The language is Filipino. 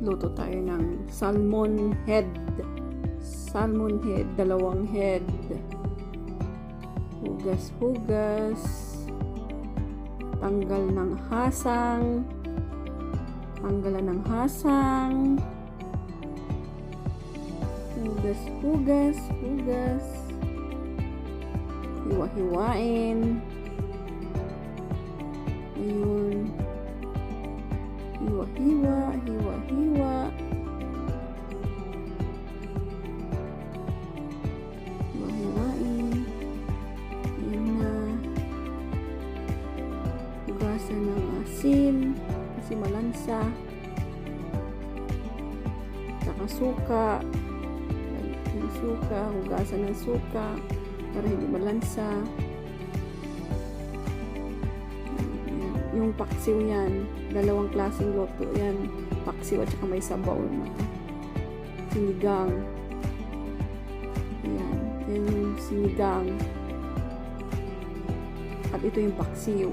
Luto tayo ng salmon head. Salmon head, 2 head. Hugas-hugas. Tanggal ng hasang. Tanggalan ng hasang. Hugas-hugas, hugas. Hiwa-hiwain. Ayun. Hiwa-hiwa, hiwa-hiwa. Hiwa-hiwain. Ayun na. Hugasan ng asin kasi malansa. Saka suka. Yung suka, hugasan ng suka para hindi malansa. Yung paksiw yan, 2 klaseng luto yan, paksiw at saka may sabaw na sinigang. Yan yung sinigang at ito yung paksiw.